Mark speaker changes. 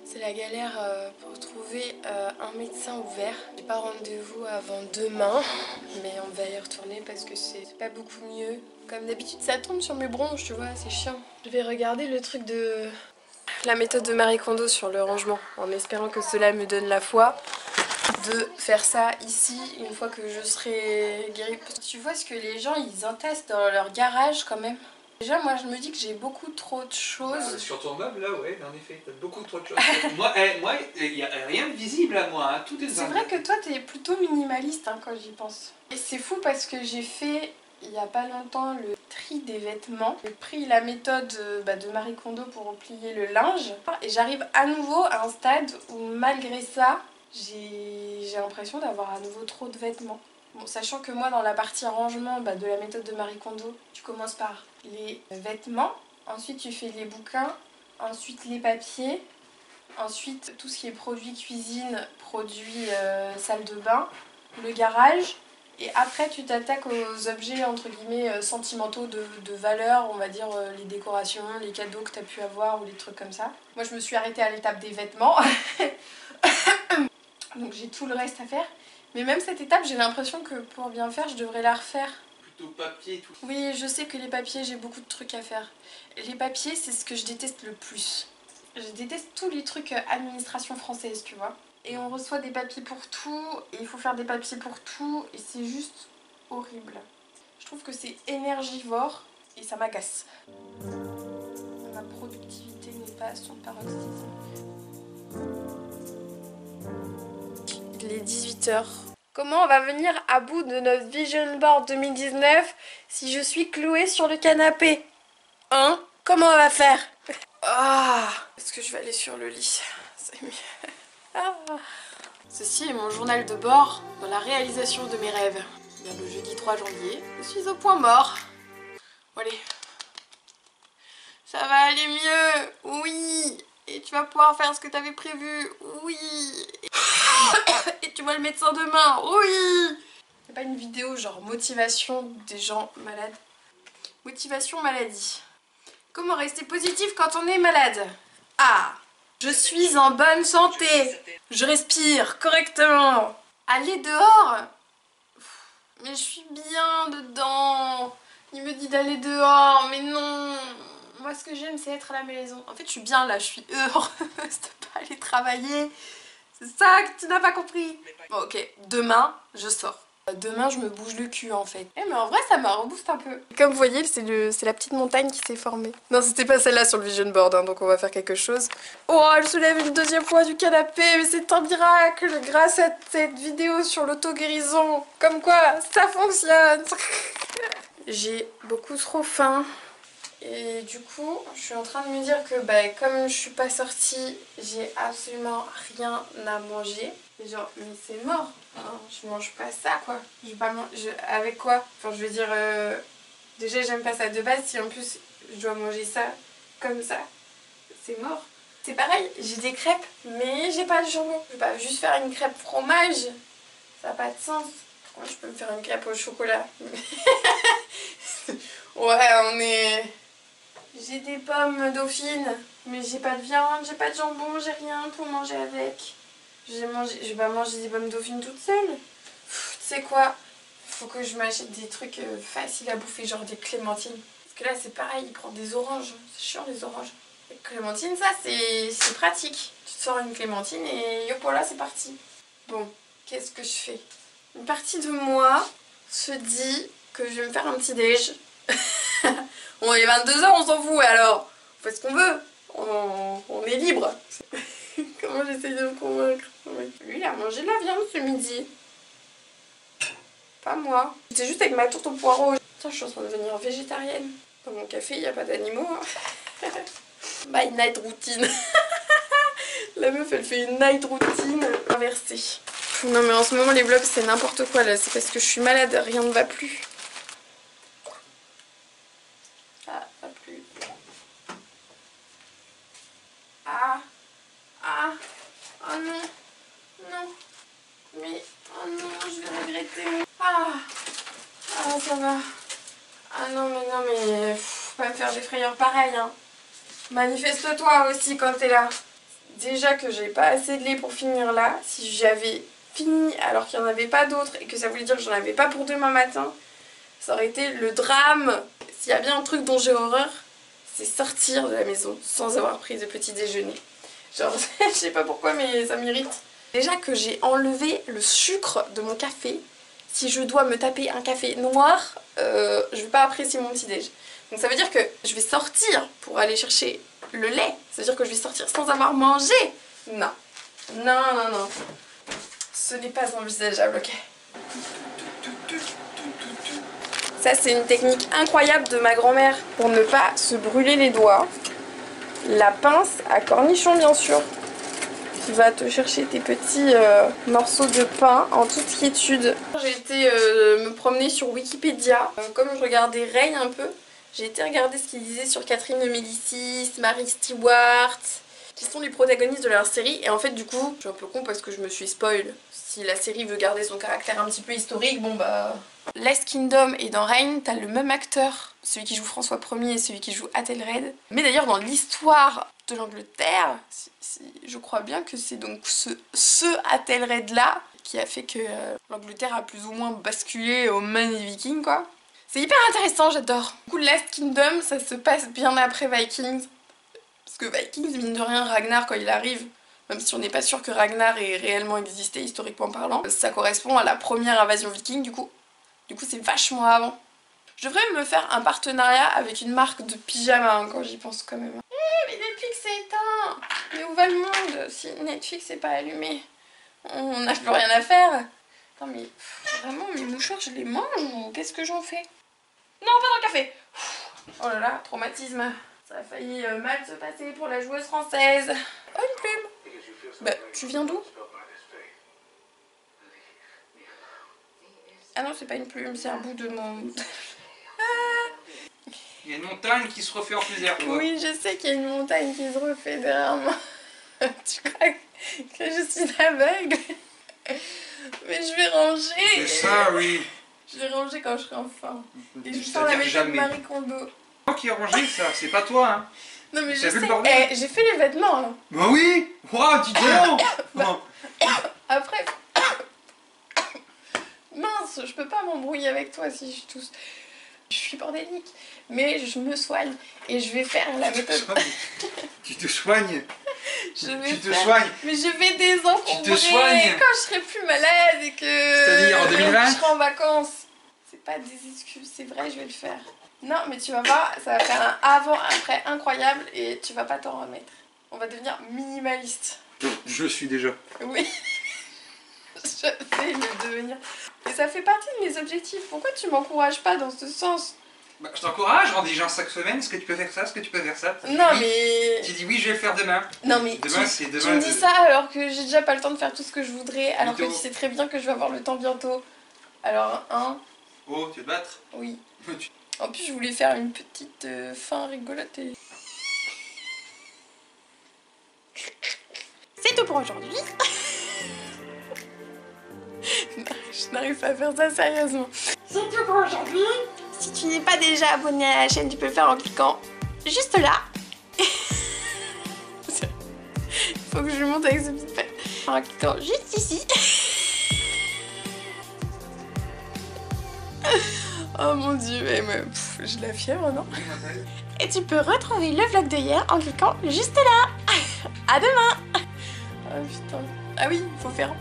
Speaker 1: C'est la galère pour trouver un médecin ouvert. J'ai pas rendez-vous avant demain, mais on va y retourner parce que c'est pas beaucoup mieux. Comme d'habitude, ça tombe sur mes bronches, tu vois, c'est chiant. Je vais regarder le truc de la méthode de Marie Kondo sur le rangement, en espérant que cela me donne la foi de faire ça ici une fois que je serai guérie. Tu vois ce que les gens ils entassent dans leur garage quand même. Déjà moi je me dis que j'ai beaucoup trop de choses.
Speaker 2: Sur ton meuble là, ouais, en effet, t'as beaucoup trop de choses. moi, il n'y a rien de visible à moi, hein. Tout est...
Speaker 1: C'est vrai que toi t'es plutôt minimaliste hein, quand j'y pense. Et c'est fou parce que j'ai fait il n'y a pas longtemps le tri des vêtements. J'ai pris la méthode de Marie Kondo pour replier le linge. Et j'arrive à nouveau à un stade où malgré ça, j'ai l'impression d'avoir à nouveau trop de vêtements. Bon, sachant que moi dans la partie rangement de la méthode de Marie Kondo, tu commences par les vêtements, ensuite tu fais les bouquins, ensuite les papiers, ensuite tout ce qui est produits cuisine, produits salle de bain, le garage, et après tu t'attaques aux objets entre guillemets sentimentaux de valeur, on va dire les décorations, les cadeaux que tu as pu avoir ou les trucs comme ça. Moi je me suis arrêtée à l'étape des vêtements, donc j'ai tout le reste à faire. Mais même cette étape, j'ai l'impression que pour bien faire, je devrais la refaire.
Speaker 2: Plutôt papier et tout.
Speaker 1: Oui, je sais que les papiers, j'ai beaucoup de trucs à faire. Les papiers, c'est ce que je déteste le plus. Je déteste tous les trucs administration française, tu vois. Et on reçoit des papiers pour tout, et il faut faire des papiers pour tout, et c'est juste horrible. Je trouve que c'est énergivore, et ça m'agace. Ma productivité n'est pas à son paroxysme. Il est 18 h. Comment on va venir à bout de notre Vision Board 2019 si je suis clouée sur le canapé? Hein? Comment on va faire? Ah, est-ce que je vais aller sur le lit? C'est mieux. Ah. Ceci est mon journal de bord dans la réalisation de mes rêves. Bien, le jeudi 3 janvier, je suis au point mort. Bon, allez. Ça va aller mieux. Oui. Et tu vas pouvoir faire ce que tu avais prévu. Oui. Et tu vois le médecin demain. Oui. C'est pas une vidéo genre motivation des gens malades. Motivation maladie. Comment rester positif quand on est malade? Ah, je suis en bonne santé. Je respire correctement. Aller dehors? Mais je suis bien dedans. Il me dit d'aller dehors, mais non. Moi ce que j'aime c'est être à la maison. En fait je suis bien là, je suis heureuse de pas aller travailler. C'est ça que tu n'as pas compris. Bon ok, demain je sors. Demain je me bouge le cul en fait. Eh mais en vrai ça me rebooste un peu. Comme vous voyez c'est la petite montagne qui s'est formée. Non c'était pas celle-là sur le vision board hein, donc on va faire quelque chose. Oh elle se lève une deuxième fois du canapé, mais c'est un miracle grâce à cette vidéo sur l'auto-guérison. Comme quoi ça fonctionne. J'ai beaucoup trop faim. Et du coup, je suis en train de me dire que comme je suis pas sortie, j'ai absolument rien à manger. Et genre, mais c'est mort, hein, je mange pas ça quoi. Je vais pas manger avec quoi? Enfin, je veux dire, déjà j'aime pas ça de base, si en plus je dois manger ça comme ça, c'est mort. C'est pareil, j'ai des crêpes, mais j'ai pas de jambon. Je vais pas juste faire une crêpe fromage, ça n'a pas de sens. Pourquoi je peux me faire une crêpe au chocolat? Ouais, on est... J'ai des pommes dauphines, mais j'ai pas de viande, j'ai pas de jambon, j'ai rien pour manger avec. Je vais pas manger des pommes dauphines toute seule. Tu sais quoi? Faut que je m'achète des trucs faciles à bouffer, genre des clémentines. Parce que là c'est pareil, il prend des oranges. C'est chiant les oranges. Les clémentines, ça c'est pratique. Tu te sors une clémentine et hop là c'est parti. Bon, qu'est-ce que je fais? Une partie de moi se dit que je vais me faire un petit déj. On est 22 h, on s'en fout alors. On fait ce qu'on veut. On est libre. Comment j'essaye de me convaincre? Lui il a mangé de la viande ce midi. Pas moi. J'étais juste avec ma tourte au poireau. Tiens, je suis en train de devenir végétarienne. Dans mon café il n'y a pas d'animaux. Hein. My night routine. La meuf elle fait une night routine inversée. Non mais en ce moment les vlogs c'est n'importe quoi là. C'est parce que je suis malade, rien ne va plus. Oh non, non, mais, oh non, je vais regretter. Ah, ça va. Ah non, mais, faut pas me faire des frayeurs pareilles, hein. Manifeste-toi aussi quand t'es là. Déjà que j'ai pas assez de lait pour finir là. Si j'avais fini alors qu'il n'y en avait pas d'autres et que ça voulait dire que j'en avais pas pour demain matin, ça aurait été le drame. S'il y a bien un truc dont j'ai horreur, c'est sortir de la maison sans avoir pris de petit déjeuner. Genre, je sais pas pourquoi, mais ça m'irrite. Déjà que j'ai enlevé le sucre de mon café. Si je dois me taper un café noir, je vais pas apprécier mon petit déj. Donc ça veut dire que je vais sortir pour aller chercher le lait. Ça veut dire que je vais sortir sans avoir mangé. Non. Non, non, non. Ce n'est pas envisageable, ok. Ça, c'est une technique incroyable de ma grand-mère pour ne pas se brûler les doigts. La pince à cornichons, bien sûr. Tu vas te chercher tes petits morceaux de pain en toute quiétude. J'ai été me promener sur Wikipédia. Comme je regardais Ray un peu, j'ai été regarder ce qu'ils disaient sur Catherine de Médicis, Mary Stewart, qui sont les protagonistes de leur série. Et en fait, du coup, je suis un peu con parce que je me suis spoil. Si la série veut garder son caractère un petit peu historique, bon bah... Last Kingdom et dans Reign, t'as le même acteur, celui qui joue François Ier et celui qui joue Athelred. Mais d'ailleurs, dans l'histoire de l'Angleterre, je crois bien que c'est donc ce Athelred-là qui a fait que l'Angleterre a plus ou moins basculé aux mains des Vikings, quoi. C'est hyper intéressant, j'adore. Du coup, Last Kingdom, ça se passe bien après Vikings. Parce que Vikings, mine de rien, Ragnar, quand il arrive, même si on n'est pas sûr que Ragnar ait réellement existé, historiquement parlant, ça correspond à la première invasion viking, du coup. Du coup, c'est vachement avant. Je devrais me faire un partenariat avec une marque de pyjama, hein, quand j'y pense quand même. Mais Netflix est éteint. Mais où va le monde si Netflix n'est pas allumé? On n'a plus rien à faire. Attends, mais vraiment, mes mouchoirs, je les mange ou qu'est-ce que j'en fais? Non, pas dans le café. Oh là là, traumatisme. Ça a failli mal se passer pour la joueuse française. Oh, une plume. Bah, tu viens d'où? Ah non, c'est pas une plume, c'est un bout de mon...
Speaker 2: Il y a une montagne qui se refait en plusieurs fois.
Speaker 1: Oui, je sais qu'il y a une montagne qui se refait derrière moi. Tu crois que je suis aveugle? Mais je vais ranger.
Speaker 2: C'est ça, oui.
Speaker 1: Je vais ranger quand je serai enfin. Et je sors la méthode Marie Kondo.
Speaker 2: C'est moi qui ai rangé ça, c'est pas toi, hein.
Speaker 1: Non mais je sais, j'ai fait les vêtements. Hein.
Speaker 2: Bah oui. Waouh, dis donc.
Speaker 1: Bah, après... Mince, je peux pas m'embrouiller avec toi si je tousse. Je suis bordélique, mais je me soigne et je vais faire la méthode.
Speaker 2: Tu te soignes.
Speaker 1: Tu te
Speaker 2: soignes.
Speaker 1: Mais je vais désencombrer
Speaker 2: Tu te soignes.
Speaker 1: quand je serai plus malade et que...
Speaker 2: C'est-à-dire en 2020
Speaker 1: je serai en vacances. C'est pas des excuses, c'est vrai, je vais le faire. Non, mais tu vas voir, ça va faire un avant-après incroyable et tu vas pas t'en remettre. On va devenir minimaliste.
Speaker 2: Je le suis déjà.
Speaker 1: Oui. Je vais le devenir. Et ça fait partie de mes objectifs. Pourquoi tu m'encourages pas dans ce sens?
Speaker 2: Bah, je t'encourage, on dit genre chaque semaine, est-ce que tu peux faire ça, est-ce que tu peux faire ça?
Speaker 1: Non
Speaker 2: oui.
Speaker 1: Mais...
Speaker 2: Tu dis oui, je vais le faire demain.
Speaker 1: Non mais
Speaker 2: demain, c'est demain.
Speaker 1: Tu me dis ça alors que j'ai déjà pas le temps de faire tout ce que je voudrais, alors
Speaker 2: Mytho.
Speaker 1: que tu sais très bien que je vais avoir le temps bientôt. Alors, hein?
Speaker 2: Oh, tu veux te battre?
Speaker 1: Oui. En plus, je voulais faire une petite fin rigolote et... C'est tout pour aujourd'hui. Je n'arrive pas à faire ça sérieusement. C'est tout pour aujourd'hui. Si tu n'es pas déjà abonné à la chaîne, tu peux le faire en cliquant juste là. Il faut que je lui monte avec ce petit pet. En cliquant juste ici. Oh mon dieu, j'ai la fièvre, non? Et tu peux retrouver le vlog de hier en cliquant juste là. À demain. Oh putain. Ah oui, il faut faire